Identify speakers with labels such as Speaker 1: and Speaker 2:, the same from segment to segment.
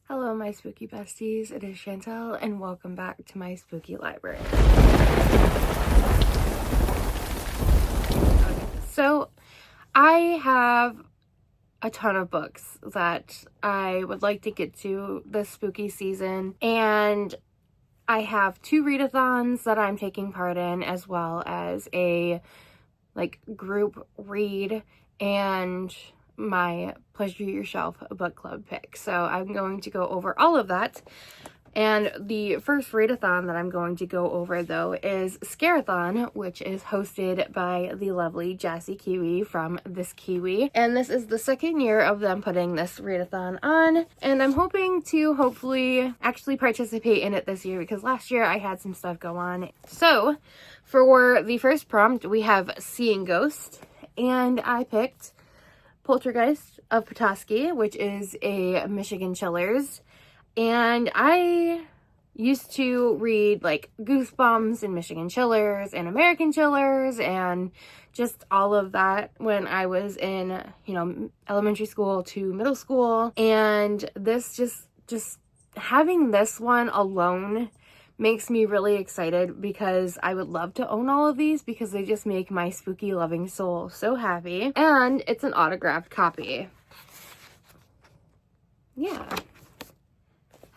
Speaker 1: Hello, my spooky besties. It is Chantel, and welcome back to my spooky library. So, I have a ton of books that I would like to get to this spooky season, and I have 2 readathons that I'm taking part in, as well as a group read and my Pleasure Your Shelf book club pick. So I'm going to go over all of that. And the first readathon that I'm going to go over, though, is Scareathon, which is hosted by the lovely Jassy Kiwi from This Kiwi. And this is the second year of them putting this readathon on. And I'm hoping to hopefully actually participate in it this year, because last year I had some stuff go on. So for the first prompt, we have Seeing Ghosts. And I picked Poltergeist of Petoskey, which is a Michigan Chillers. And I used to read like Goosebumps and Michigan Chillers and American Chillers and just all of that when I was in, elementary school to middle school. And this just having this one alone makes me really excited, because I would love to own all of these, because they just make my spooky loving soul so happy. And it's an autographed copy. Yeah.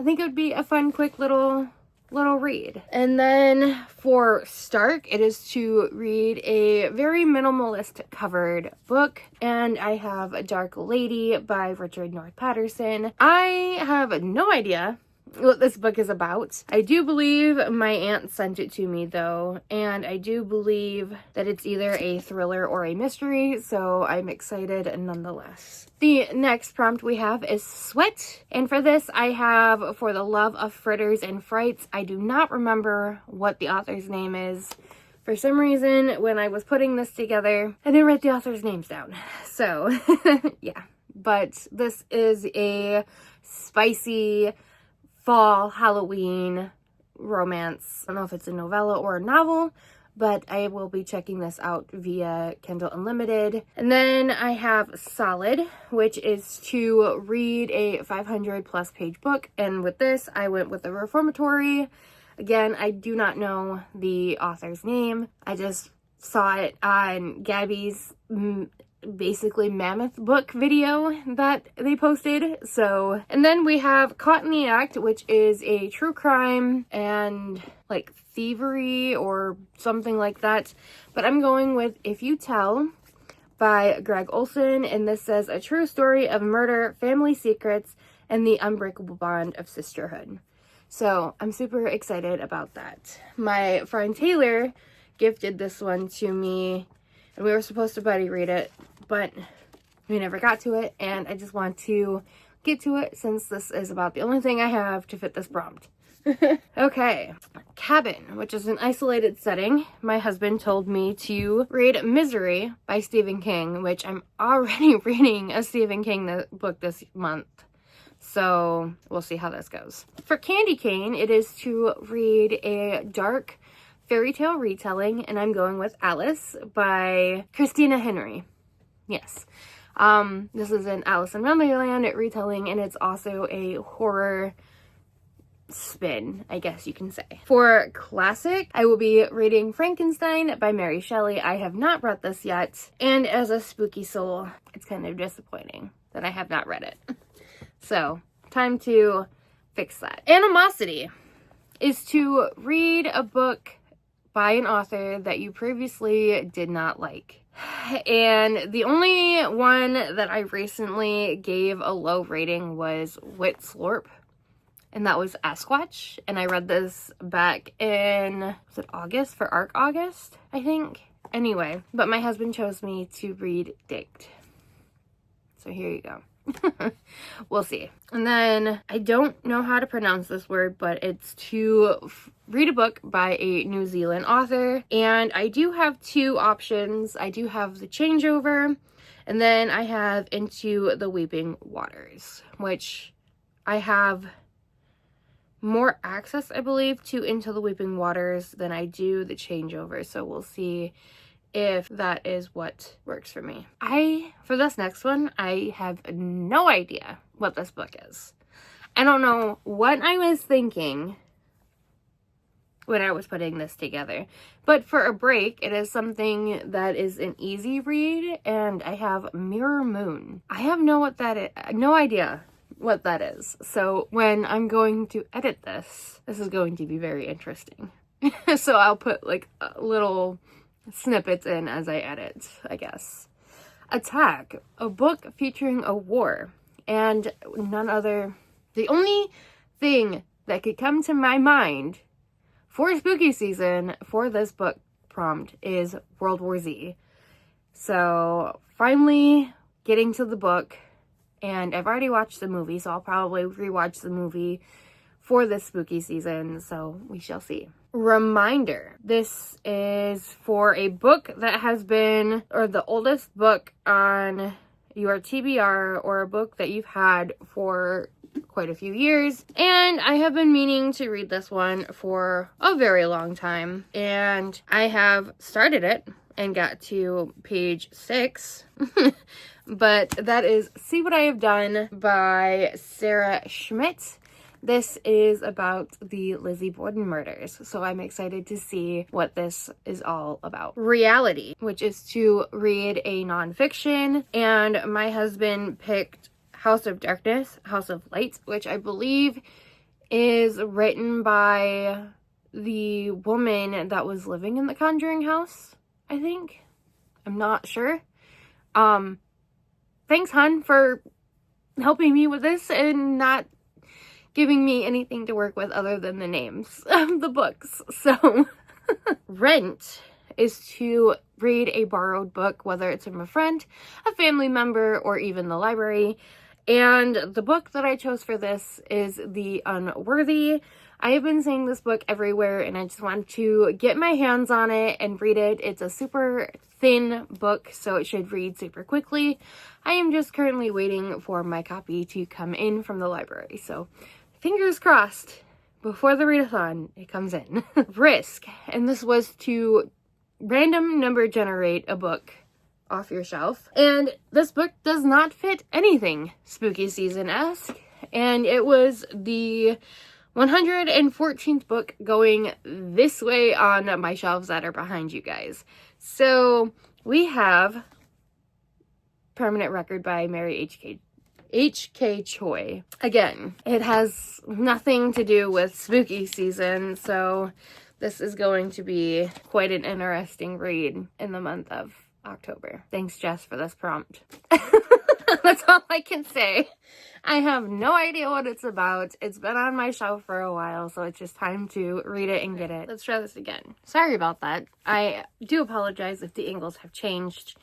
Speaker 1: I think it would be a fun, quick little read. And then for Stark, it is to read a very minimalist covered book. And I have A Dark Lady by Richard North Patterson. I have no idea what this book is about. I do believe my aunt sent it to me, though, and I do believe that it's either a thriller or a mystery, so I'm excited nonetheless. The next prompt we have is Sweat, and for this I have For the Love of Fritters and Frights. I do not remember what the author's name is. For some reason, when I was putting this together, I didn't write the author's names down. So, yeah. But this is a spicy fall Halloween romance. I don't know if it's a novella or a novel, but I will be checking this out via Kindle Unlimited. And then I have Solid, which is to read a 500+ page book. And with this, I went with the Reformatory. Again, I do not know the author's name. I just saw it on Gabby's basically mammoth book video that they posted. So, and then we have Caught in the Act, which is a true crime and like thievery or something like that, but I'm going with If You Tell by Greg Olson, and this says a true story of murder, family secrets, and the unbreakable bond of sisterhood. So I'm super excited about that. My friend Taylor gifted this one to me, and we were supposed to buddy read it, but we never got to it, and I just want to get to it since this is about the only thing I have to fit this prompt. Okay, Cabin, which is an isolated setting. My husband told me to read Misery by Stephen King, which I'm already reading a Stephen King book this month. So we'll see how this goes. For Candy Cane, it is to read a dark fairy tale retelling, and I'm going with Alice by Christina Henry. Yes. This is an Alice in Wonderland retelling, and it's also a horror spin, I guess you can say. For classic, I will be reading Frankenstein by Mary Shelley. I have not read this yet, and as a spooky soul, it's kind of disappointing that I have not read it. So, time to fix that. Animosity is to read a book by an author that you previously did not like. And the only one that I recently gave a low rating was Wit Slorp, and that was Asquatch. And I read this back in, was it August? For ARC August, I think. Anyway, but my husband chose me to read Digged. So here you go. We'll see. And then I don't know how to pronounce this word, but it's to read a book by a New Zealand author. And I do have 2 options. I do have The Changeover, and then I have Into the Weeping Waters, which I have more access, I believe, to Into the Weeping Waters than I do The Changeover. So we'll see if that is what works for me. For this next one, I have no idea what this book is. I don't know what I was thinking when I was putting this together, but for a break, it is something that is an easy read, and I have Mirror Moon. I have no idea what that is. So when I'm going to edit this is going to be very interesting. So I'll put like little snippets in as I edit, I guess. Attack, a book featuring a war, and the only thing that could come to my mind for spooky season for this book prompt is World War Z. So finally getting to the book, and I've already watched the movie, so I'll probably rewatch the movie for this spooky season, so we shall see. Reminder, this is for a book that has been, or the oldest book on your TBR, or a book that you've had for quite a few years, and I have been meaning to read this one for a very long time, and I have started it and got to page 6. But that is See What I Have Done by Sarah Schmidt. This is about the Lizzie Borden murders, so I'm excited to see what this is all about. Reality, which is to read a nonfiction, and my husband picked House of Darkness, House of Light, which I believe is written by the woman that was living in the Conjuring house, I think. I'm not sure. Thanks, hon, for helping me with this and not giving me anything to work with other than the names of the books. So, Rent is to read a borrowed book, whether it's from a friend, a family member, or even the library. And the book that I chose for this is The Unworthy. I have been seeing this book everywhere, and I just want to get my hands on it and read it. It's a super thin book, so it should read super quickly. I am just currently waiting for my copy to come in from the library, so fingers crossed before the readathon it comes in. Risk, and this was to random number generate a book off your shelf, and this book does not fit anything spooky season-esque, and it was the 114th book going this way on my shelves that are behind you guys. So we have Permanent Record by Mary H.K. Choi. Again, it has nothing to do with spooky season, so this is going to be quite an interesting read in the month of October. Thanks, Jess, for this prompt. That's all I can say. I have no idea what it's about. It's been on my shelf for a while, so it's just time to read it and get it. Let's try this again. Sorry about that. I do apologize if the angles have changed.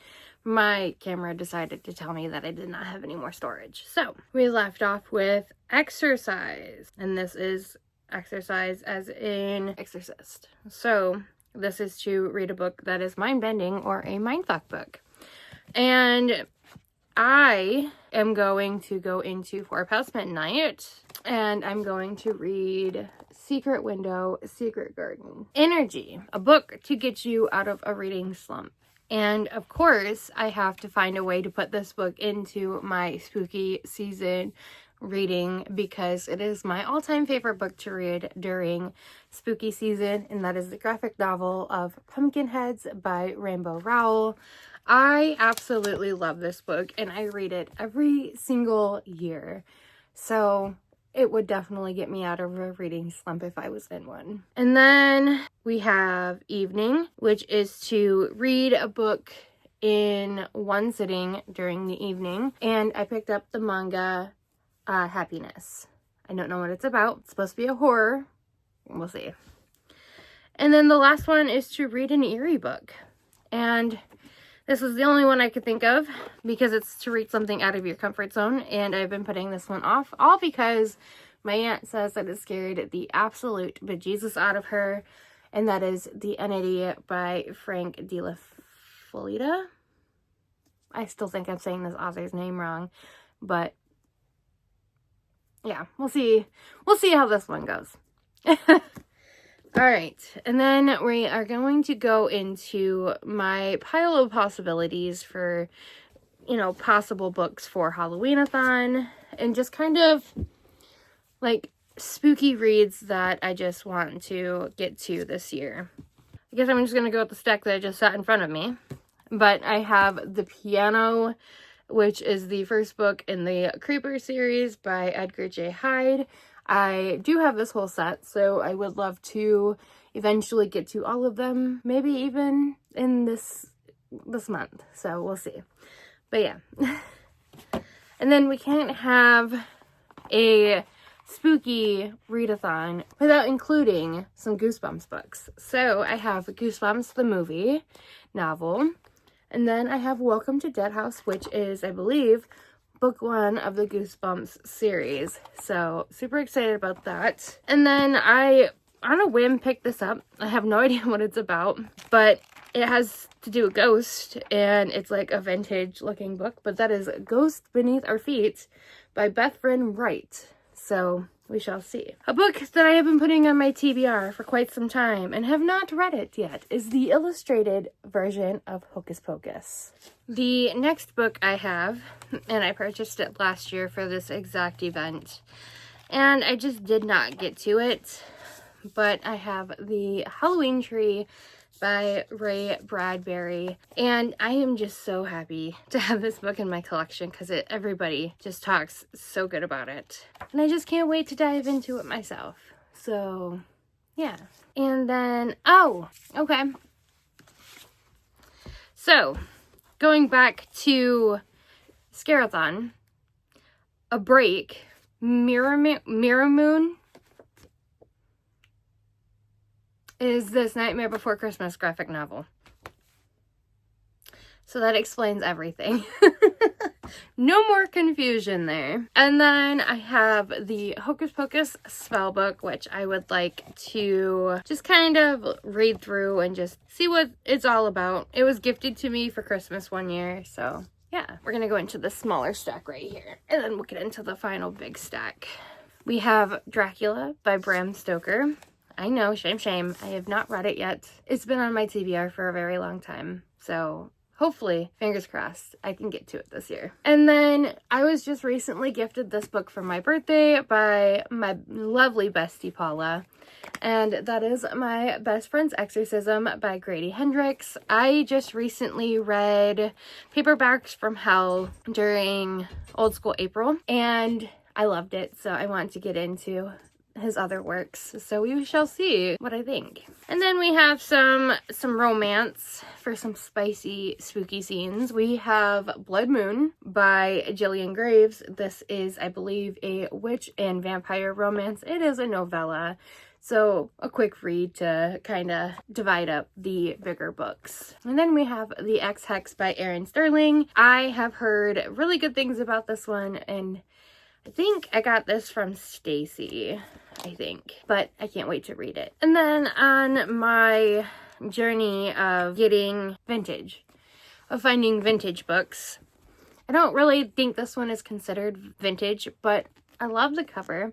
Speaker 1: My camera decided to tell me that I did not have any more storage. So, we left off with Exorcise, and this is exercise as in exorcist. So, this is to read a book that is mind-bending or a mindfuck book. And I am going to go into 4 Past Midnight, and I'm going to read Secret Window, Secret Garden. Energy, a book to get you out of a reading slump. And of course, I have to find a way to put this book into my spooky season reading because it is my all-time favorite book to read during spooky season, and that is the graphic novel of Pumpkinheads by Rainbow Rowell. I absolutely love this book, and I read it every single year, so it would definitely get me out of a reading slump if I was in one. And then we have Evening, which is to read a book in one sitting during the evening, and I picked up the manga Happiness. I don't know what it's about. It's supposed to be a horror. We'll see. And then the last one is to read an eerie book, and this was the only one I could think of because it's to read something out of your comfort zone, and I've been putting this one off, all because my aunt says that it scared the absolute bejesus out of her, and that is The Entity by Frank de la Folita. I still think I'm saying this author's name wrong, but yeah, we'll see how this one goes. All right, and then we are going to go into my pile of possibilities for, possible books for Halloweenathon, and just kind of like spooky reads that I just want to get to this year. I guess I'm just going to go with the stack that I just sat in front of me. But I have The Piano, which is the first book in the Creeper series by Edgar J. Hyde. I do have this whole set, so I would love to eventually get to all of them, maybe even in this month, so we'll see. But yeah. And then we can't have a spooky readathon without including some Goosebumps books. So I have Goosebumps the movie novel, and then I have Welcome to Dead House, which is, I believe, book 1 of the Goosebumps series. So super excited about that. And then I, on a whim, picked this up. I have no idea what it's about, but it has to do with ghost, and it's like a vintage looking book, but that is Ghost Beneath Our Feet by Bethren Wright. So we shall see. A book that I have been putting on my TBR for quite some time and have not read it yet is the illustrated version of Hocus Pocus. The next book I have, and I purchased it last year for this exact event, and I just did not get to it, but I have The Halloween Tree by Ray Bradbury, and I am just so happy to have this book in my collection because everybody just talks so good about it, and I just can't wait to dive into it myself. So yeah. And then, oh, okay, so going back to Scareathon, a break, Mirror Moon is this Nightmare Before Christmas graphic novel. So that explains everything. No more confusion there. And then I have the Hocus Pocus spell book, which I would like to just kind of read through and just see what it's all about. It was gifted to me for Christmas one year, so yeah. We're gonna go into the smaller stack right here, and then we'll get into the final big stack. We have Dracula by Bram Stoker. I know, shame. I have not read it yet. It's been on my TBR for a very long time, so hopefully, fingers crossed, I can get to it this year. And then I was just recently gifted this book for my birthday by my lovely bestie Paula, and that is My Best Friend's Exorcism by Grady Hendrix. I just recently read Paperbacks from Hell during Old School April, and I loved it, so I want to get into his other works, so we shall see what I think. And then we have some romance for some spicy spooky scenes. We have Blood Moon by Gillian Graves. This is, I believe, a witch and vampire romance. It is a novella, so a quick read to kind of divide up the bigger books. And then we have The Ex-Hex by Erin Sterling. I have heard really good things about this one, and I think I got this from Stacy, but I can't wait to read it. And then on my journey of finding vintage books, I don't really think this one is considered vintage, but I love the cover.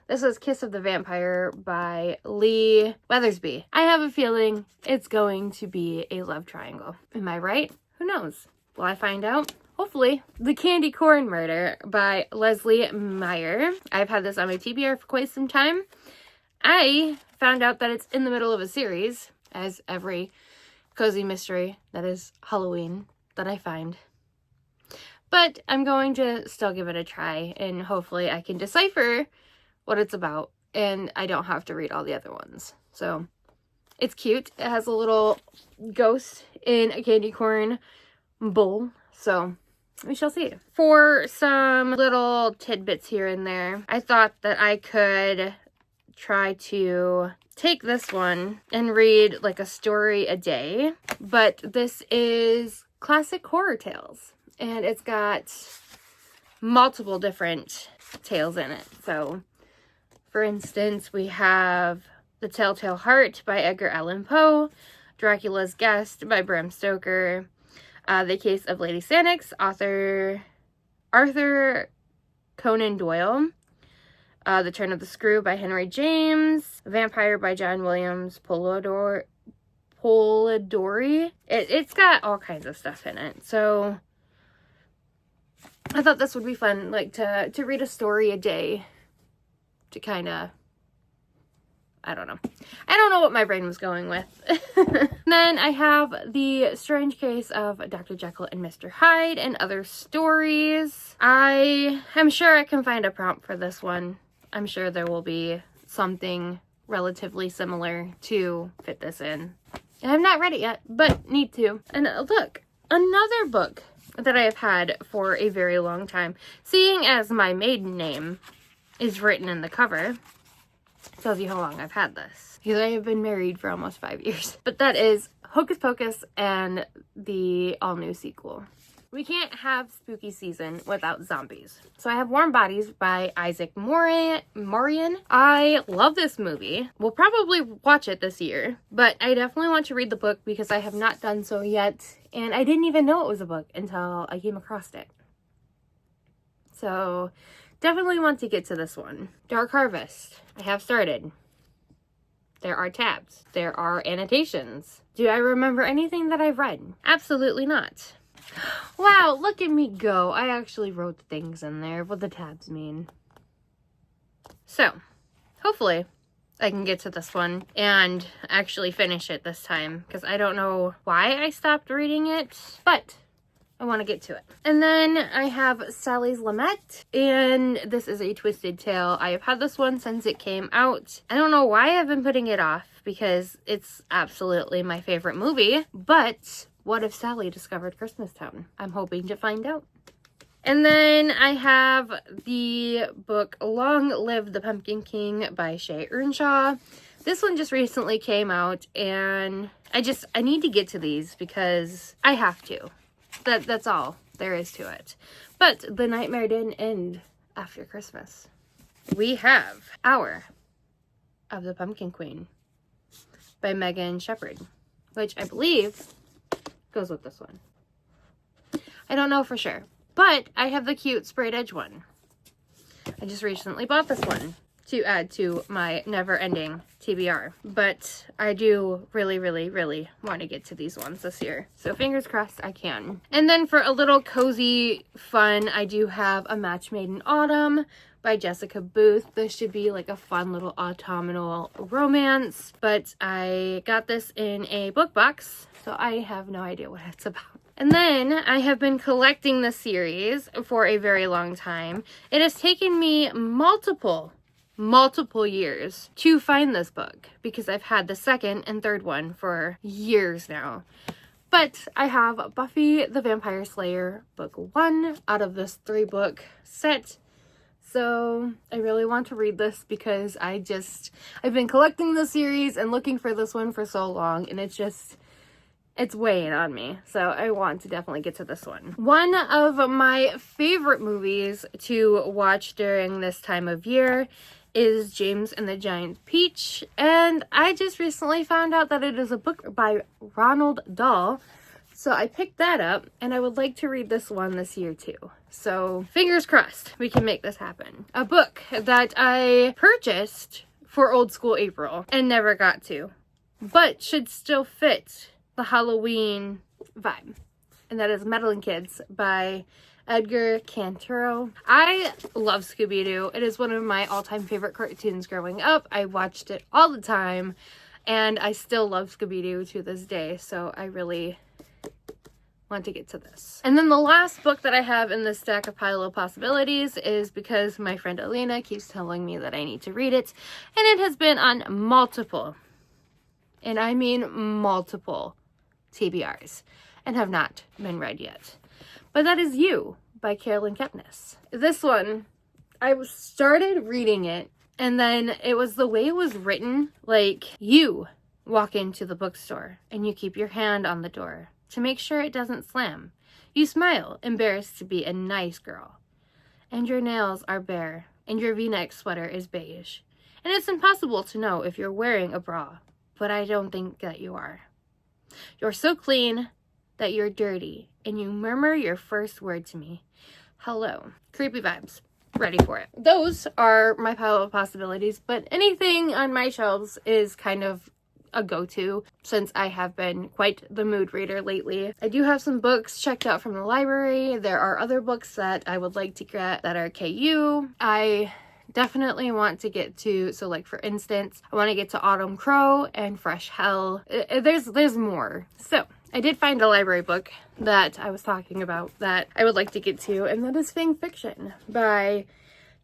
Speaker 1: This is Kiss of the Vampire by Lee Weathersby. I have a feeling it's going to be a love triangle. Am I right? Who knows? Will I find out? Hopefully. The Candy Corn Murder by Leslie Meyer. I've had this on my TBR for quite some time. I found out that it's in the middle of a series, as every cozy mystery that is Halloween that I find. But I'm going to still give it a try, and hopefully I can decipher what it's about, and I don't have to read all the other ones. So, it's cute. It has a little ghost in a candy corn bowl, so we shall see. For some little tidbits here and there, I thought that I could try to take this one and read like a story a day, but this is classic horror tales, and it's got multiple different tales in it. So, for instance, we have The Telltale Heart by Edgar Allan Poe, Dracula's Guest by Bram Stoker, The Case of Lady Sannox, author Arthur Conan Doyle, The Turn of the Screw by Henry James, Vampire by John Williams Polidori. It's got all kinds of stuff in it, so I thought this would be fun, like to read a story a day to kind of, I don't know. I don't know what my brain was going with. Then I have The Strange Case of Dr. Jekyll and Mr. Hyde and Other Stories. I am sure I can find a prompt for this one. I'm sure there will be something relatively similar to fit this in. And I've not read it yet, but need to. And look, another book that I have had for a very long time. Seeing as my maiden name is written in the cover, tells you how long I've had this. Because I have been married for almost 5 years. But that is Hocus Pocus and the all-new sequel. We can't have spooky season without zombies. So I have Warm Bodies by Isaac Morian. I love this movie. We'll probably watch it this year, but I definitely want to read the book because I have not done so yet, and I didn't even know it was a book until I came across it. So definitely want to get to this one. Dark Harvest. I have started. There are tabs. There are annotations. Do I remember anything that I've read? Absolutely not. Wow, look at me go. I actually wrote things in there, what the tabs mean. So, hopefully I can get to this one and actually finish it this time, because I don't know why I stopped reading it, but I want to get to it. And then I have Sally's Lament, and this is a twisted tale. I have had this one since it came out. I don't know why I've been putting it off, because it's absolutely my favorite movie, but what if Sally discovered Christmastown? I'm hoping to find out. And then I have the book Long Live the Pumpkin King by 𝚱𝚘𝚗𝚆. This one just recently came out, and I need to get to these because I have to. That's all there is to it. But the nightmare didn't end after Christmas. We have Hour of the Pumpkin Queen by Megan Shepherd, which I believe goes with this one. I don't know for sure, but I have the cute sprayed edge one. I just recently bought this one to add to my never-ending TBR, but I do really, really, really want to get to these ones this year. So fingers crossed I can. And then for a little cozy fun, I do have A Match Made in Autumn by Jessica Booth. This should be like a fun little autumnal romance, but I got this in a book box, so I have no idea what it's about. And then I have been collecting the series for a very long time. It has taken me multiple years to find this book because I've had the second and third one for years now. But I have Buffy the Vampire Slayer book 1 out of this 3-book set. So I really want to read this because I've been collecting the series and looking for this one for so long, and it's weighing on me. So I want to definitely get to this one. One of my favorite movies to watch during this time of year is James and the Giant Peach, and I just recently found out that it is a book by Roald Dahl, so I picked that up, and I would like to read this one this year too. So fingers crossed we can make this happen. A book that I purchased for Old School April and never got to, but should still fit the Halloween vibe, and that is Meddling Kids by Edgar Cantero. I love Scooby-Doo. It is one of my all-time favorite cartoons growing up. I watched it all the time, and I still love Scooby-Doo to this day, so I really want to get to this. And then the last book that I have in this stack of pile of possibilities is because my friend Elena keeps telling me that I need to read it, and it has been on multiple, and I mean multiple, TBRs, and have not been read yet. But that is You by Carolyn Kepnes. This one, I started reading it, and then it was the way it was written, like, you walk into the bookstore, and you keep your hand on the door to make sure it doesn't slam. You smile, embarrassed to be a nice girl. And your nails are bare, and your V-neck sweater is beige. And it's impossible to know if you're wearing a bra, but I don't think that you are. You're so clean that you're dirty, and you murmur your first word to me. Hello. Creepy vibes. Ready for it. Those are my pile of possibilities, but anything on my shelves is kind of a go-to since I have been quite the mood reader lately. I do have some books checked out from the library. There are other books that I would like to get that are KU. I definitely want to get to, so like for instance, I want to get to Autumn Crow and Fresh Hell. There's more. So I did find a library book that I was talking about that I would like to get to, and that is Fang Fiction by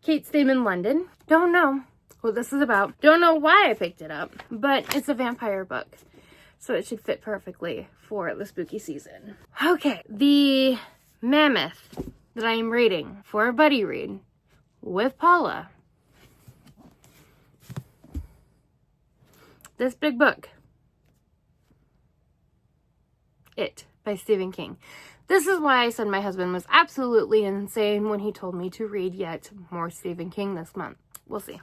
Speaker 1: Kate Stayman London. Don't know what this is about. Don't know why I picked it up, but it's a vampire book, so it should fit perfectly for the spooky season. Okay, the mammoth that I am reading for a buddy read with Paula. This big book, It by Stephen King. This is why I said my husband was absolutely insane when he told me to read yet more Stephen King this month. We'll see.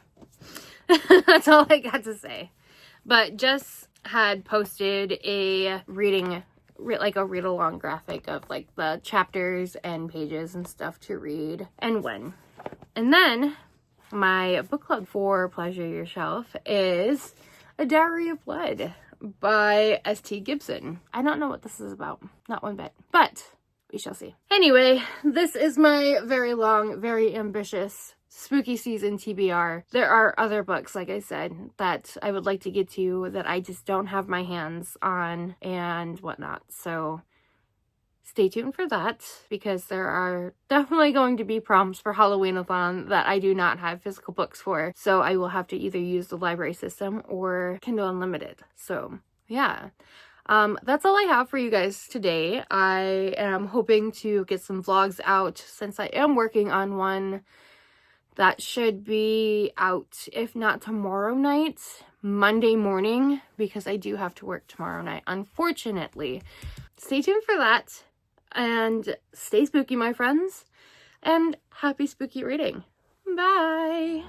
Speaker 1: That's all I got to say. But Jess had posted a reading, like a read-along graphic of like the chapters and pages and stuff to read and when. And then my book club for Pleasure Your Shelf is A Diary of Blood by S.T. Gibson. I don't know what this is about. Not one bit. But we shall see. Anyway, this is my very long, very ambitious spooky season TBR. There are other books, like I said, that I would like to get to that I just don't have my hands on and whatnot. So stay tuned for that, because there are definitely going to be prompts for Halloweenathon that I do not have physical books for. So I will have to either use the library system or Kindle Unlimited. So yeah. That's all I have for you guys today. I am hoping to get some vlogs out since I am working on one that should be out, if not tomorrow night, Monday morning, because I do have to work tomorrow night, unfortunately. Stay tuned for that, and stay spooky, my friends, and happy spooky reading. Bye!